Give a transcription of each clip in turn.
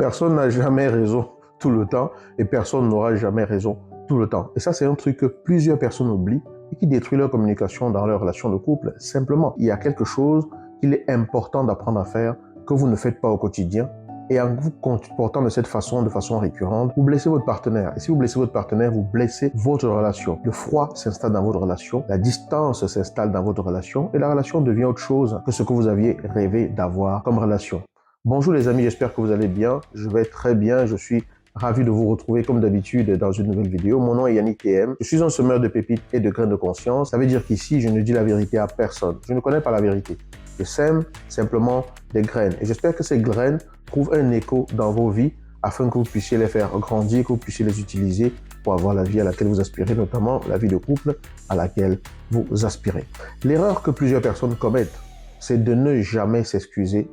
Personne n'a jamais raison tout le temps et personne n'aura jamais raison tout le temps. Et ça, c'est un truc que plusieurs personnes oublient et qui détruit leur communication dans leur relation de couple. Simplement, il y a quelque chose qu'il est important d'apprendre à faire que vous ne faites pas au quotidien. Et en vous comportant de cette façon, de façon récurrente, vous blessez votre partenaire. Et si vous blessez votre partenaire, vous blessez votre relation. Le froid s'installe dans votre relation, la distance s'installe dans votre relation et la relation devient autre chose que ce que vous aviez rêvé d'avoir comme relation. Bonjour les amis, j'espère que vous allez bien. Je vais très bien, je suis ravi de vous retrouver comme d'habitude dans une nouvelle vidéo. Mon nom est Yannick TM, je suis un semeur de pépites et de graines de conscience. Ça veut dire qu'ici, je ne dis la vérité à personne. Je ne connais pas la vérité. Je sème simplement des graines. Et j'espère que ces graines trouvent un écho dans vos vies afin que vous puissiez les faire grandir, que vous puissiez les utiliser pour avoir la vie à laquelle vous aspirez, notamment la vie de couple à laquelle vous aspirez. L'erreur que plusieurs personnes commettent, c'est de ne jamais s'excuser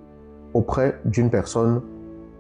auprès d'une personne,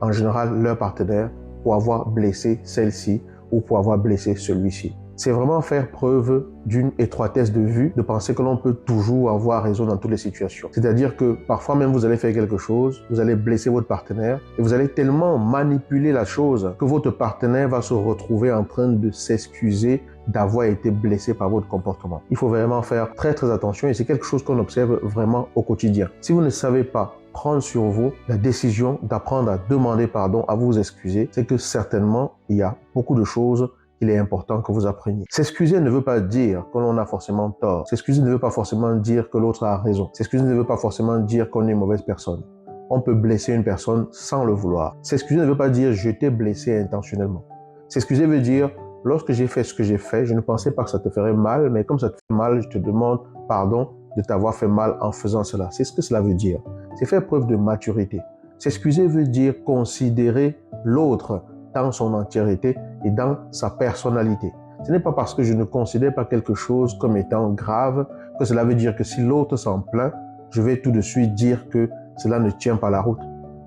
en général leur partenaire, pour avoir blessé celle-ci ou pour avoir blessé celui-ci. C'est vraiment faire preuve d'une étroitesse de vue, de penser que l'on peut toujours avoir raison dans toutes les situations. C'est-à-dire que parfois même vous allez faire quelque chose, vous allez blesser votre partenaire et vous allez tellement manipuler la chose que votre partenaire va se retrouver en train de s'excuser d'avoir été blessé par votre comportement. Il faut vraiment faire très attention et c'est quelque chose qu'on observe vraiment au quotidien. Si vous ne savez pas prendre sur vous la décision d'apprendre à demander pardon, à vous excuser, c'est que certainement il y a beaucoup de choses qu'il est important que vous appreniez. S'excuser ne veut pas dire que l'on a forcément tort. S'excuser ne veut pas forcément dire que l'autre a raison. S'excuser ne veut pas forcément dire qu'on est une mauvaise personne. On peut blesser une personne sans le vouloir. S'excuser ne veut pas dire je t'ai blessé intentionnellement. S'excuser veut dire lorsque j'ai fait ce que j'ai fait, je ne pensais pas que ça te ferait mal, mais comme ça te fait mal, je te demande pardon de t'avoir fait mal en faisant cela. C'est ce que cela veut dire. C'est faire preuve de maturité. S'excuser veut dire considérer l'autre dans son entièreté et dans sa personnalité. Ce n'est pas parce que je ne considère pas quelque chose comme étant grave que cela veut dire que si l'autre s'en plaint, je vais tout de suite dire que cela ne tient pas la route.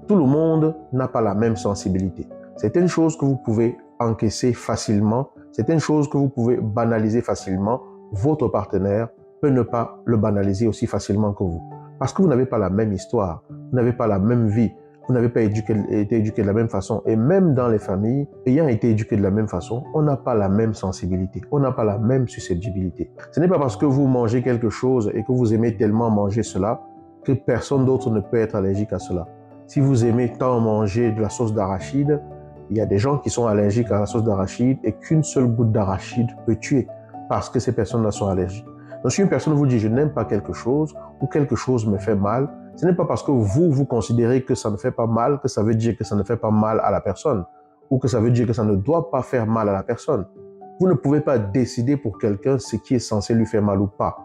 Tout le monde n'a pas la même sensibilité. C'est une chose que vous pouvez encaisser facilement, c'est une chose que vous pouvez banaliser facilement. Votre partenaire peut ne pas le banaliser aussi facilement que vous. Parce que vous n'avez pas la même histoire, vous n'avez pas la même vie, vous n'avez pas été éduqué de la même façon. Et même dans les familles, ayant été éduqué de la même façon, on n'a pas la même sensibilité, on n'a pas la même susceptibilité. Ce n'est pas parce que vous mangez quelque chose et que vous aimez tellement manger cela que personne d'autre ne peut être allergique à cela. Si vous aimez tant manger de la sauce d'arachide, il y a des gens qui sont allergiques à la sauce d'arachide et qu'une seule goutte d'arachide peut tuer parce que ces personnes-là sont allergiques. Donc si une personne vous dit je n'aime pas quelque chose ou quelque chose me fait mal, ce n'est pas parce que vous considérez que ça ne fait pas mal que ça veut dire que ça ne fait pas mal à la personne ou que ça veut dire que ça ne doit pas faire mal à la personne. Vous ne pouvez pas décider pour quelqu'un ce qui est censé lui faire mal ou pas.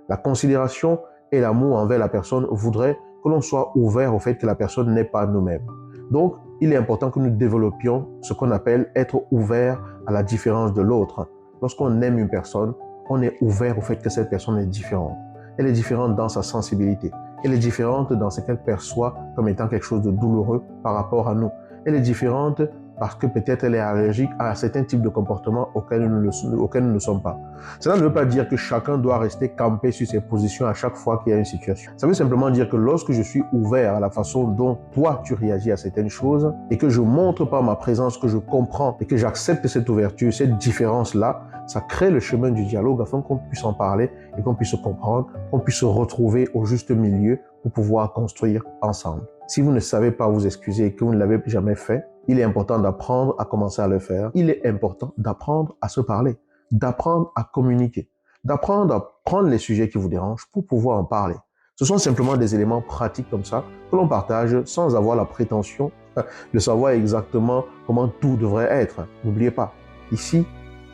La considération et l'amour envers la personne voudraient que l'on soit ouvert au fait que la personne n'est pas nous-mêmes. Donc, il est important que nous développions ce qu'on appelle être ouvert à la différence de l'autre. Lorsqu'on aime une personne, on est ouvert au fait que cette personne est différente. Elle est différente dans sa sensibilité. Elle est différente dans ce qu'elle perçoit comme étant quelque chose de douloureux par rapport à nous. Elle est différente parce que peut-être elle est allergique à certains types de comportements auxquels nous ne sommes pas. Cela ne veut pas dire que chacun doit rester campé sur ses positions à chaque fois qu'il y a une situation. Ça veut simplement dire que lorsque je suis ouvert à la façon dont toi tu réagis à certaines choses et que je montre par ma présence que je comprends et que j'accepte cette ouverture, cette différence-là, ça crée le chemin du dialogue afin qu'on puisse en parler et qu'on puisse se comprendre, qu'on puisse se retrouver au juste milieu pour pouvoir construire ensemble. Si vous ne savez pas vous excuser et que vous ne l'avez jamais fait, il est important d'apprendre à commencer à le faire. Il est important d'apprendre à se parler, d'apprendre à communiquer, d'apprendre à prendre les sujets qui vous dérangent pour pouvoir en parler. Ce sont simplement des éléments pratiques comme ça que l'on partage sans avoir la prétention de savoir exactement comment tout devrait être. N'oubliez pas, ici,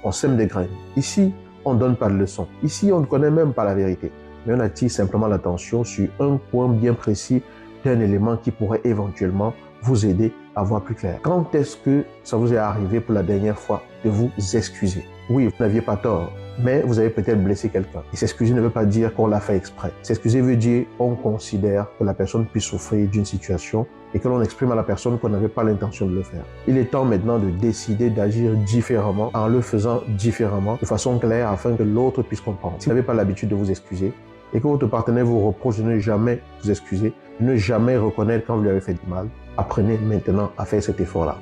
on sème des graines. Ici, on ne donne pas de leçons. Ici, on ne connaît même pas la vérité. Mais on attire simplement l'attention sur un point bien précis d'un élément qui pourrait éventuellement vous aider à voir plus clair. Quand est-ce que ça vous est arrivé pour la dernière fois de vous excuser? Oui, vous n'aviez pas tort, mais vous avez peut-être blessé quelqu'un. Et s'excuser ne veut pas dire qu'on l'a fait exprès. S'excuser veut dire qu'on considère que la personne puisse souffrir d'une situation et que l'on exprime à la personne qu'on n'avait pas l'intention de le faire. Il est temps maintenant de décider d'agir différemment en le faisant différemment, de façon claire afin que l'autre puisse comprendre. Si vous n'avez pas l'habitude de vous excuser et que votre partenaire vous reproche de ne jamais vous excuser, de ne jamais reconnaître quand vous lui avez fait du mal, Apprenez maintenant à faire cet effort-là.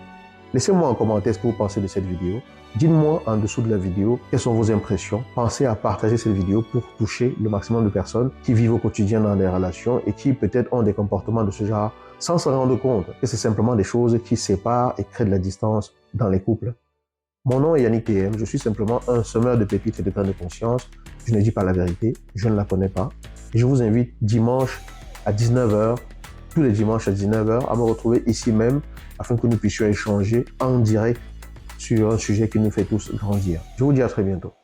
Laissez-moi en commentaire ce que vous pensez de cette vidéo. Dites-moi en dessous de la vidéo quelles sont vos impressions. Pensez à partager cette vidéo pour toucher le maximum de personnes qui vivent au quotidien dans des relations et qui peut-être ont des comportements de ce genre sans se rendre compte que c'est simplement des choses qui séparent et créent de la distance dans les couples. Mon nom est Yannick TM, je suis simplement un semeur de pépites et de graines de conscience. Je ne dis pas la vérité, je ne la connais pas. Et je vous invite dimanche à 19h, tous les dimanches à 19h, à me retrouver ici même afin que nous puissions échanger en direct sur un sujet qui nous fait tous grandir. Je vous dis à très bientôt.